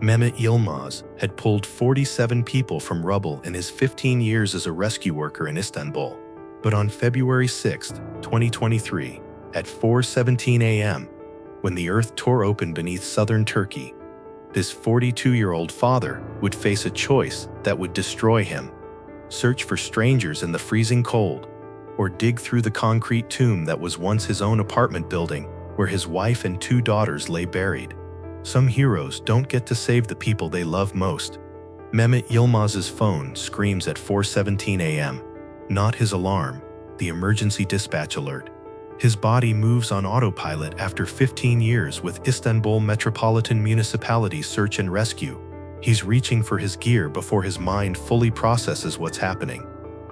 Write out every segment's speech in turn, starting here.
Mehmet Yılmaz had pulled 47 people from rubble in his 15 years as a rescue worker in Istanbul. But on February 6, 2023, at 4:17 a.m., when the earth tore open beneath southern Turkey, this 42-year-old father would face a choice that would destroy him: search for strangers in the freezing cold, or dig through the concrete tomb that was once his own apartment building where his wife and 2 daughters lay buried. Some heroes don't get to save the people they love most. Mehmet Yılmaz's phone screams at 4:17 a.m. Not his alarm, the emergency dispatch alert. His body moves on autopilot after 15 years with Istanbul Metropolitan Municipality Search and Rescue. He's reaching for his gear before his mind fully processes what's happening.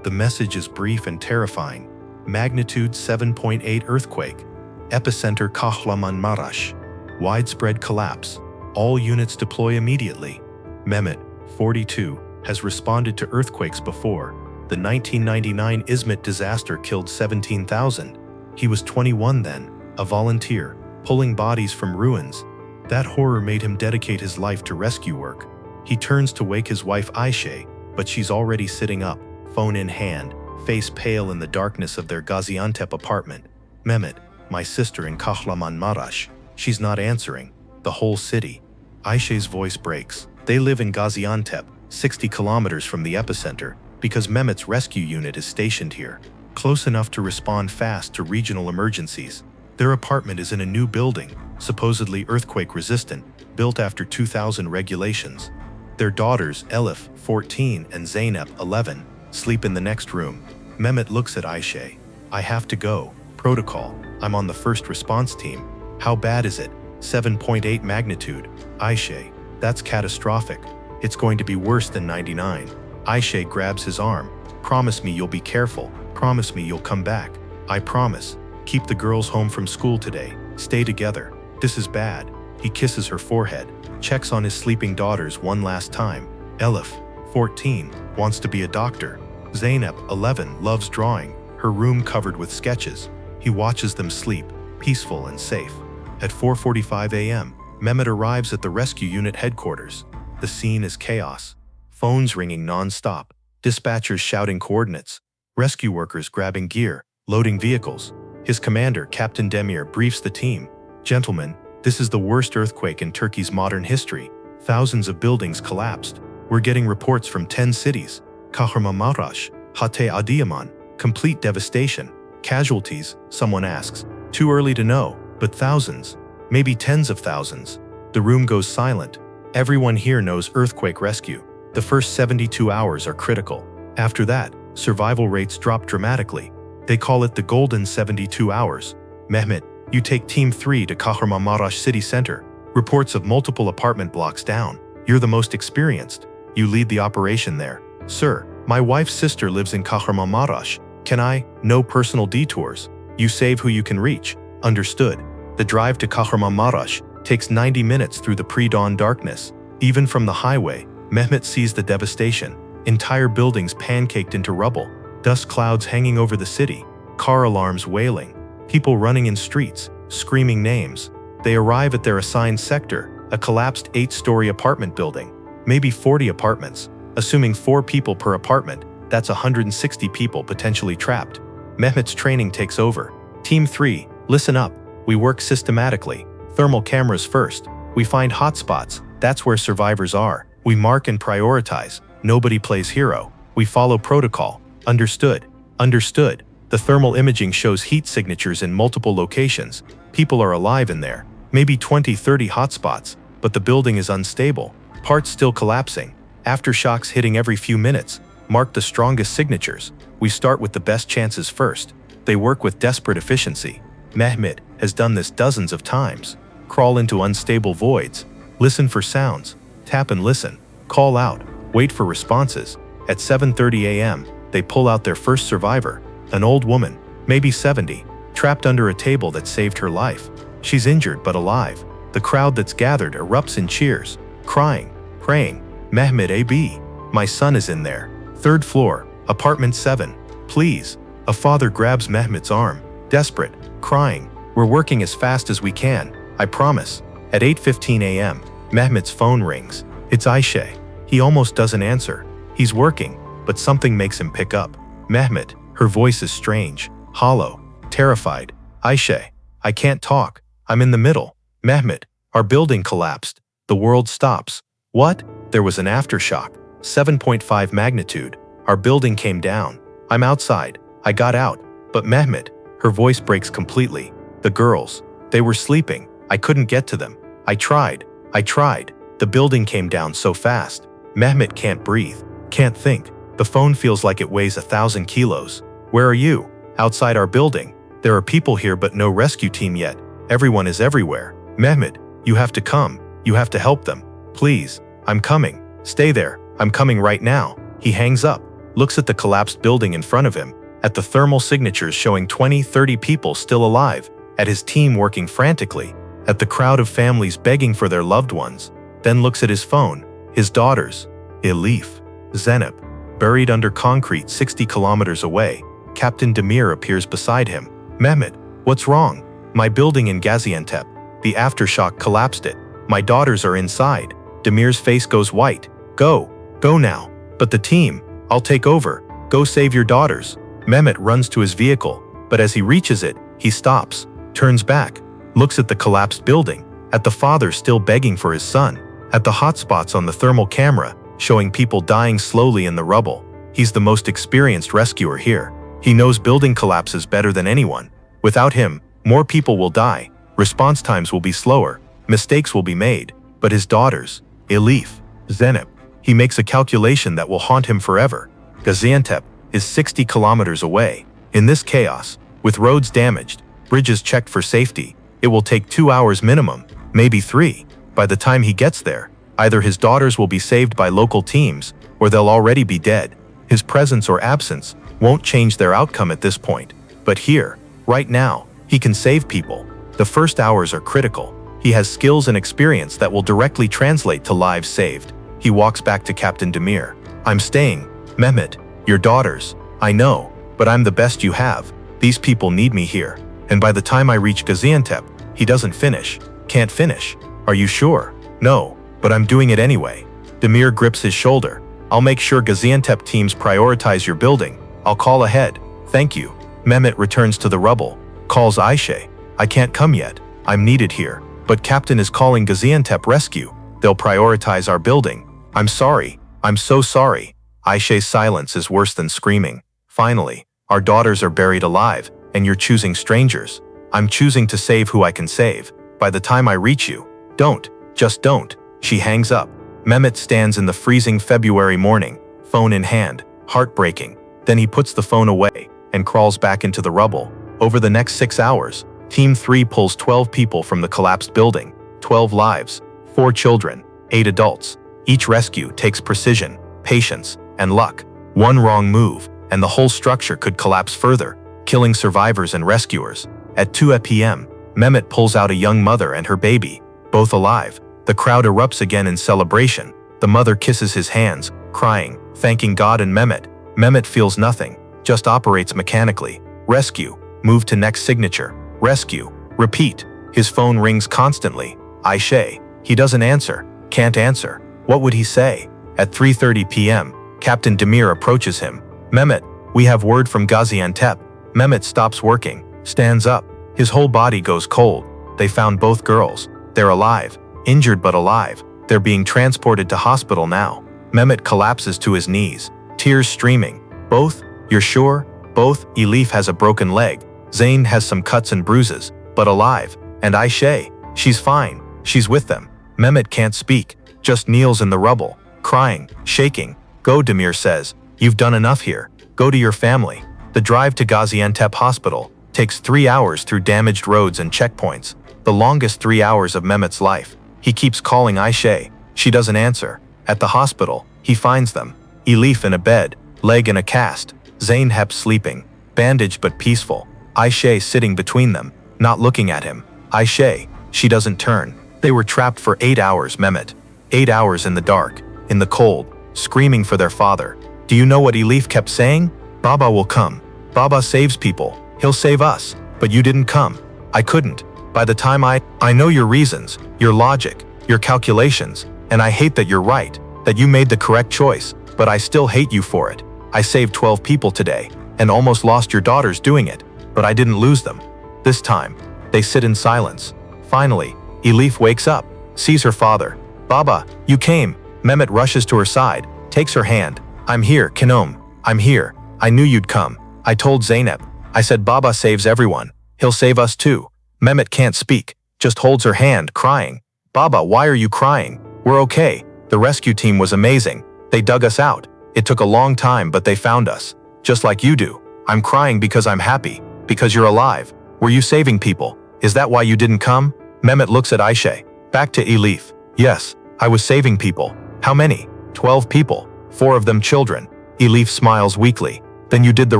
The message is brief and terrifying. Magnitude 7.8 earthquake. Epicenter Kahramanmaraş. Widespread collapse. All units deploy immediately. Mehmet, 42, has responded to earthquakes before. The 1999 Izmit disaster killed 17,000. He was 21 then, a volunteer, pulling bodies from ruins. That horror made him dedicate his life to rescue work. He turns to wake his wife Ayşe, but she's already sitting up, phone in hand, face pale in the darkness of their Gaziantep apartment. Mehmet, my sister in Kahramanmaraş. She's not answering. The whole city. Ayşe's voice breaks. They live in Gaziantep, 60 kilometers from the epicenter, because Mehmet's rescue unit is stationed here, close enough to respond fast to regional emergencies. Their apartment is in a new building, supposedly earthquake-resistant, built after 2000 regulations. Their daughters, Elif, 14, and Zeynep, 11, sleep in the next room. Mehmet looks at Ayşe. I have to go. Protocol. I'm on the first response team. How bad is it? 7.8 magnitude. Ayşe. That's catastrophic. It's going to be worse than 99. Ayşe grabs his arm. Promise me you'll be careful. Promise me you'll come back. I promise. Keep the girls home from school today. Stay together. This is bad. He kisses her forehead, checks on his sleeping daughters one last time. Elif, 14, wants to be a doctor. Zeynep, 11, loves drawing, her room covered with sketches. He watches them sleep, peaceful and safe. At 4:45 a.m., Mehmet arrives at the rescue unit headquarters. The scene is chaos. Phones ringing non-stop, dispatchers shouting coordinates, rescue workers grabbing gear, loading vehicles. His commander, Captain Demir, briefs the team. Gentlemen, this is the worst earthquake in Turkey's modern history. Thousands of buildings collapsed. We're getting reports from 10 cities. Kahramanmaraş, Hatay Adıyaman, complete devastation. Casualties, someone asks. Too early to know, but thousands, maybe tens of thousands. The room goes silent. Everyone here knows earthquake rescue. The first 72 hours are critical. After that, survival rates drop dramatically. They call it the golden 72 hours. Mehmet, you take Team 3 to Kahramanmaraş city center. Reports of multiple apartment blocks down. You're the most experienced. You lead the operation there. Sir, my wife's sister lives in Kahramanmaraş. Can I? No personal detours. You save who you can reach. Understood. The drive to Kahramanmaraş takes 90 minutes through the pre-dawn darkness. Even from the highway, Mehmet sees the devastation. Entire buildings pancaked into rubble, dust clouds hanging over the city, car alarms wailing, people running in streets, screaming names. They arrive at their assigned sector, a collapsed 8-story apartment building, maybe 40 apartments. Assuming 4 people per apartment, that's 160 people potentially trapped. Mehmet's training takes over. Team 3, listen up. We work systematically. Thermal cameras first. We find hotspots. That's where survivors are. We mark and prioritize. Nobody plays hero. We follow protocol. Understood. Understood. The thermal imaging shows heat signatures in multiple locations. People are alive in there. Maybe 20-30 hotspots, but the building is unstable. Parts still collapsing. Aftershocks hitting every few minutes. Mark the strongest signatures. We start with the best chances first. They work with desperate efficiency. Mehmet has done this dozens of times. Crawl into unstable voids. Listen for sounds. Tap and listen. Call out. Wait for responses. At 7:30 a.m., they pull out their first survivor, an old woman, maybe 70, trapped under a table that saved her life. She's injured but alive. The crowd that's gathered erupts in cheers, crying, praying. Mehmet AB, my son is in there. 3rd floor, apartment 7. Please. A father grabs Mehmet's arm, desperate, crying. We're working as fast as we can, I promise. At 8:15 a.m., Mehmet's phone rings. It's Ayşe. He almost doesn't answer. He's working, but something makes him pick up. Mehmet, her voice is strange, hollow, terrified. Ayşe, I can't talk. I'm in the middle. Mehmet, our building collapsed. The world stops. What? There was an aftershock. 7.5 magnitude. Our building came down. I'm outside. I got out. But Mehmet, her voice breaks completely. The girls, they were sleeping. I couldn't get to them. I tried. The building came down so fast. Mehmet can't breathe, can't think. The phone feels like it weighs 1,000 kilos. Where are you? Outside our building. There are people here but no rescue team yet. Everyone is everywhere. Mehmet, you have to come. You have to help them. Please. I'm coming. Stay there. I'm coming right now. He hangs up, looks at the collapsed building in front of him, at the thermal signatures showing 20-30 people still alive, at his team working frantically, at the crowd of families begging for their loved ones, then looks at his phone, his daughters, Elif, Zeynep, buried under concrete 60 kilometers away. Captain Demir appears beside him. Mehmet, what's wrong? My building in Gaziantep. The aftershock collapsed it. My daughters are inside. Demir's face goes white. Go now. But the team, I'll take over. Go save your daughters. Mehmet runs to his vehicle, but as he reaches it, he stops, turns back, looks at the collapsed building, at the father still begging for his son, at the hotspots on the thermal camera, showing people dying slowly in the rubble. He's the most experienced rescuer here. He knows building collapses better than anyone. Without him, more people will die, response times will be slower, mistakes will be made. But his daughters, Elif, Zeynep, he makes a calculation that will haunt him forever. Gaziantep is 60 kilometers away. In this chaos, with roads damaged, bridges checked for safety, it will take 2 hours minimum, maybe 3. By the time he gets there, either his daughters will be saved by local teams, or they'll already be dead. His presence or absence won't change their outcome at this point. But here, right now, he can save people. The first hours are critical. He has skills and experience that will directly translate to lives saved. He walks back to Captain Demir. I'm staying. Mehmet, your daughters. I know, but I'm the best you have. These people need me here. And by the time I reach Gaziantep, he doesn't finish. Can't finish. Are you sure? No, but I'm doing it anyway. Demir grips his shoulder. I'll make sure Gaziantep teams prioritize your building. I'll call ahead. Thank you. Mehmet returns to the rubble. Calls Ayşe. I can't come yet. I'm needed here. But Captain is calling Gaziantep rescue. They'll prioritize our building. I'm sorry. I'm so sorry. Ayşe's silence is worse than screaming. Finally, our daughters are buried alive, and you're choosing strangers. I'm choosing to save who I can save. By the time I reach you, don't. Just don't. She hangs up. Mehmet stands in the freezing February morning, phone in hand, heartbreaking. Then he puts the phone away and crawls back into the rubble. Over the next 6 hours, Team 3 pulls 12 people from the collapsed building, 12 lives, 4 children, 8 adults. Each rescue takes precision, patience, and luck. One wrong move, and the whole structure could collapse further, killing survivors and rescuers. At 2 p.m., Mehmet pulls out a young mother and her baby, both alive. The crowd erupts again in celebration. The mother kisses his hands, crying, thanking God and Mehmet. Mehmet feels nothing, just operates mechanically. Rescue, move to next signature. Rescue, repeat. His phone rings constantly. Ayşe, he doesn't answer, can't answer. What would he say? At 3:30 p.m., Captain Demir approaches him. Mehmet, we have word from Gaziantep. Mehmet stops working, stands up. His whole body goes cold. They found both girls. They're alive, injured but alive. They're being transported to hospital now. Mehmet collapses to his knees, tears streaming. Both? You're sure? Both? Elif has a broken leg. Zayn has some cuts and bruises, but alive. And Ayşe, she's fine. She's with them. Mehmet can't speak, just kneels in the rubble, crying, shaking. Go, Demir says. You've done enough here. Go to your family. The drive to Gaziantep Hospital takes 3 hours through damaged roads and checkpoints, the longest 3 hours of Mehmet's life. He keeps calling Ayşe. She doesn't answer. At the hospital, he finds them. Elif in a bed, leg in a cast. Zeynep sleeping, bandaged but peaceful. Ayşe sitting between them, not looking at him. Ayşe, she doesn't turn. They were trapped for 8 hours, Mehmet. 8 hours in the dark, in the cold, screaming for their father. Do you know what Elif kept saying? Baba will come. Baba saves people. He'll save us. But you didn't come. I couldn't. By the time I know your reasons, your logic. your calculations, and I hate that you're right, that you made the correct choice, but I still hate you for it. I saved 12 people today, and almost lost your daughters doing it, but I didn't lose them. This time, they sit in silence. Finally, Elif wakes up, sees her father. Baba, you came. Mehmet rushes to her side, takes her hand. I'm here, Kinom. I'm here. I knew you'd come. I told Zeynep. I said Baba saves everyone. He'll save us too. Mehmet can't speak, just holds her hand, crying. Baba, why are you crying? We're okay. The rescue team was amazing. They dug us out. It took a long time, but they found us. Just like you do. I'm crying because I'm happy. Because you're alive. Were you saving people? Is that why you didn't come? Mehmet looks at Ayşe. Back to Elif. Yes, I was saving people. How many? 12 people. 4 of them children. Elif smiles weakly. Then you did the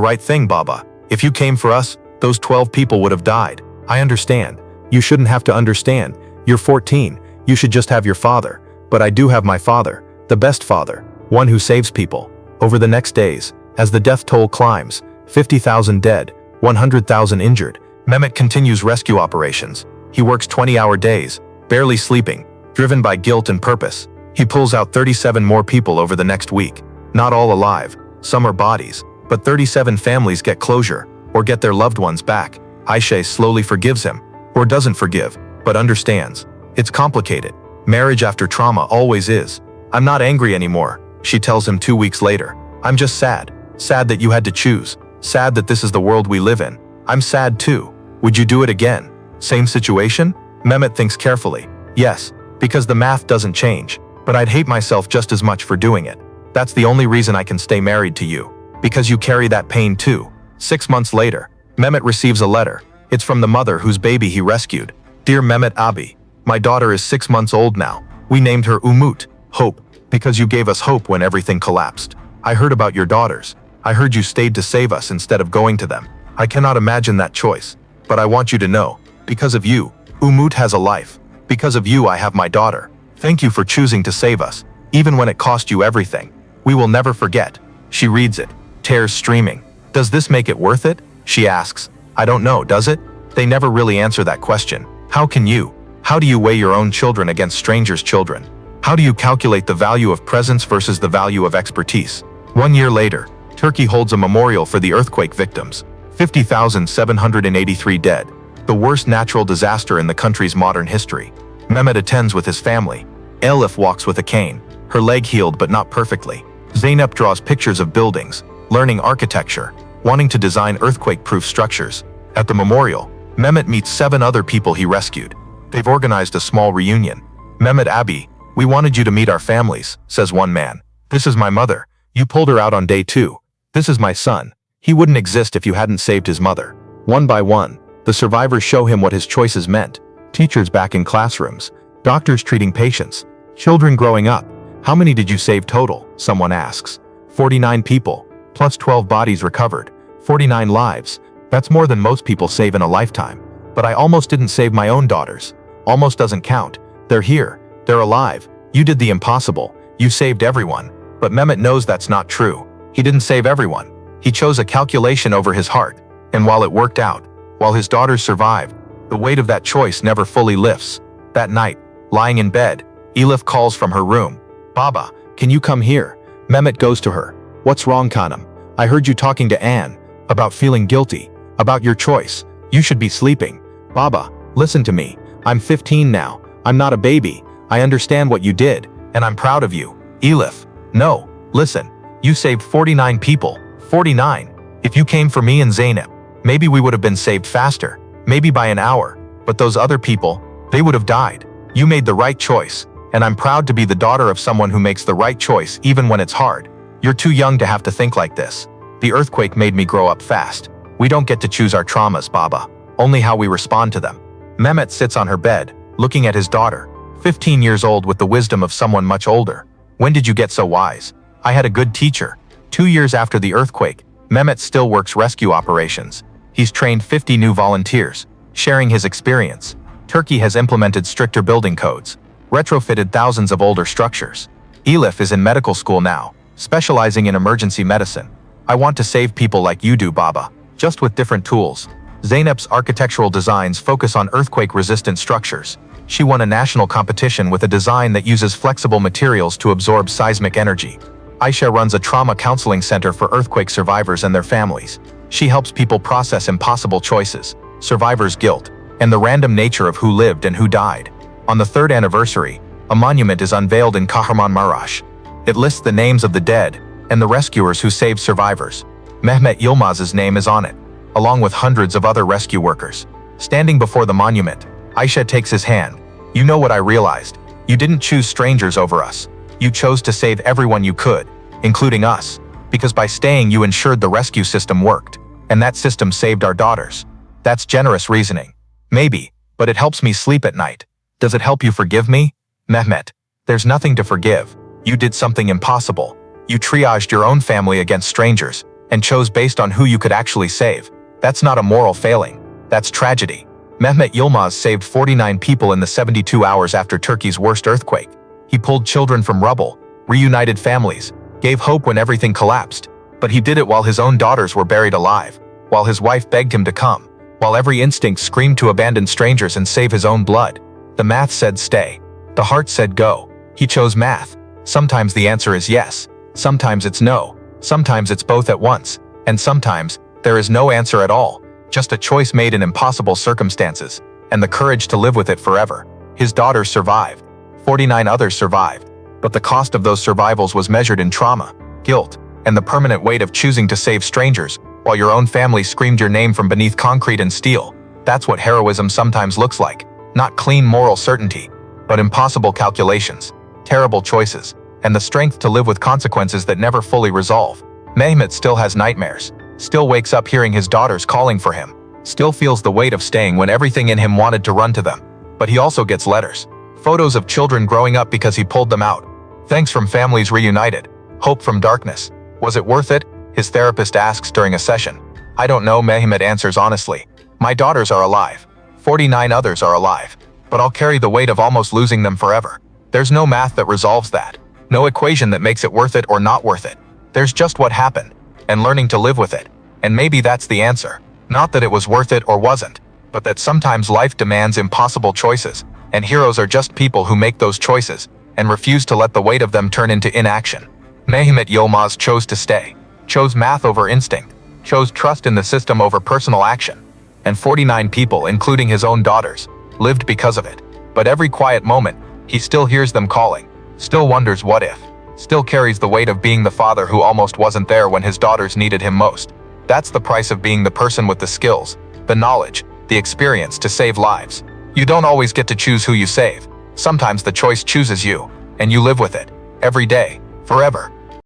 right thing, Baba. If you came for us, those 12 people would have died. I understand. You shouldn't have to understand. You're 14. You should just have your father. But I do have my father. The best father. One who saves people. Over the next days, as the death toll climbs, 50,000 dead, 100,000 injured, Mehmet continues rescue operations. He works 20-hour days, barely sleeping, driven by guilt and purpose. He pulls out 37 more people over the next week. Not all alive, some are bodies, but 37 families get closure, or get their loved ones back. Ayşe slowly forgives him, or doesn't forgive, but understands. It's complicated. Marriage after trauma always is. I'm not angry anymore, she tells him 2 weeks later. I'm just sad. Sad that you had to choose. Sad that this is the world we live in. I'm sad too. Would you do it again? Same situation? Mehmet thinks carefully. Yes, because the math doesn't change. But I'd hate myself just as much for doing it. That's the only reason I can stay married to you. Because you carry that pain too. 6 months later, Mehmet receives a letter. It's from the mother whose baby he rescued. Dear Mehmet Abi, my daughter is 6 months old now. We named her Umut, Hope, because you gave us hope when everything collapsed. I heard about your daughters. I heard you stayed to save us instead of going to them. I cannot imagine that choice. But I want you to know, because of you, Umut has a life. Because of you I have my daughter. Thank you for choosing to save us, even when it cost you everything. We will never forget. She reads it, tears streaming. Does this make it worth it? She asks. I don't know, does it? They never really answer that question. How can you? How do you weigh your own children against strangers' children? How do you calculate the value of presence versus the value of expertise? 1 year later, Turkey holds a memorial for the earthquake victims. 50,783 dead. The worst natural disaster in the country's modern history. Mehmet attends with his family. Elif walks with a cane, her leg healed but not perfectly. Zeynep draws pictures of buildings, learning architecture, wanting to design earthquake-proof structures. At the memorial, Mehmet meets 7 other people he rescued. They've organized a small reunion. Mehmet Abi, we wanted you to meet our families, says one man. This is my mother. You pulled her out on day 2. This is my son. He wouldn't exist if you hadn't saved his mother. One by one, the survivors show him what his choices meant. Teachers back in classrooms, doctors treating patients, children growing up. How many did you save total? Someone asks. 49 people, plus 12 bodies recovered. 49 lives. That's more than most people save in a lifetime. But I almost didn't save my own daughters. Almost doesn't count. They're here. They're alive. You did the impossible. You saved everyone. But Mehmet knows that's not true. He didn't save everyone. He chose a calculation over his heart. And while it worked out, while his daughters survived, the weight of that choice never fully lifts. That night, lying in bed, Elif calls from her room. Baba, can you come here? Mehmet goes to her. What's wrong, Khanım? I heard you talking to Anne about feeling guilty, about your choice. You should be sleeping. Baba, listen to me. I'm 15 now. I'm not a baby. I understand what you did, and I'm proud of you. Elif, no, listen. You saved 49 people. 49. If you came for me and Zeynep, maybe we would have been saved faster, maybe by an hour. But those other people, they would have died. You made the right choice, and I'm proud to be the daughter of someone who makes the right choice even when it's hard. You're too young to have to think like this. The earthquake made me grow up fast. We don't get to choose our traumas, Baba, only how we respond to them. Mehmet sits on her bed, looking at his daughter, 15 years old with the wisdom of someone much older. When did you get so wise? I had a good teacher. 2 years after the earthquake, Mehmet still works rescue operations. He's trained 50 new volunteers, sharing his experience. Turkey has implemented stricter building codes, retrofitted thousands of older structures. Elif is in medical school now, specializing in emergency medicine. I want to save people like you do, Baba, just with different tools. Zeynep's architectural designs focus on earthquake-resistant structures. She won a national competition with a design that uses flexible materials to absorb seismic energy. Aisha runs a trauma counseling center for earthquake survivors and their families. She helps people process impossible choices, survivors' guilt, and the random nature of who lived and who died. On the 3rd anniversary, a monument is unveiled in Kahramanmaraş. It lists the names of the dead and the rescuers who saved survivors. Mehmet Yılmaz's name is on it, along with hundreds of other rescue workers. Standing before the monument, Aisha takes his hand. "You know what I realized? You didn't choose strangers over us. You chose to save everyone you could, including us, because by staying you ensured the rescue system worked, and that system saved our daughters. That's generous reasoning. Maybe, but it helps me sleep at night. Does it help you forgive me?" Mehmet, there's nothing to forgive. You did something impossible. You triaged your own family against strangers, and chose based on who you could actually save. That's not a moral failing. That's tragedy. Mehmet Yılmaz saved 49 people in the 72 hours after Turkey's worst earthquake. He pulled children from rubble, reunited families, gave hope when everything collapsed. But he did it while his own daughters were buried alive, while his wife begged him to come, while every instinct screamed to abandon strangers and save his own blood. The math said stay. The heart said go. He chose math. Sometimes the answer is yes. Sometimes it's no. Sometimes it's both at once. And sometimes, there is no answer at all. Just a choice made in impossible circumstances, and the courage to live with it forever. His daughters survived. 49 others survived. But the cost of those survivals was measured in trauma, guilt, and the permanent weight of choosing to save strangers, while your own family screamed your name from beneath concrete and steel. That's what heroism sometimes looks like. Not clean moral certainty, but impossible calculations, terrible choices, and the strength to live with consequences that never fully resolve. Mehmet still has nightmares, still wakes up hearing his daughters calling for him, still feels the weight of staying when everything in him wanted to run to them. But he also gets letters, photos of children growing up because he pulled them out, thanks from families reunited, hope from darkness. Was it worth it? His therapist asks during a session. I don't know, Mehmet answers honestly. My daughters are alive. 49 others are alive. But I'll carry the weight of almost losing them forever. There's no math that resolves that. No equation that makes it worth it or not worth it. There's just what happened, and learning to live with it. And maybe that's the answer. Not that it was worth it or wasn't, but that sometimes life demands impossible choices, and heroes are just people who make those choices, and refuse to let the weight of them turn into inaction. Mehmet Yılmaz chose to stay, chose math over instinct, chose trust in the system over personal action. And 49 people, including his own daughters, lived because of it. But every quiet moment, he still hears them calling, still wonders what if, still carries the weight of being the father who almost wasn't there when his daughters needed him most. That's the price of being the person with the skills, the knowledge, the experience to save lives. You don't always get to choose who you save. Sometimes the choice chooses you, and you live with it, every day, forever.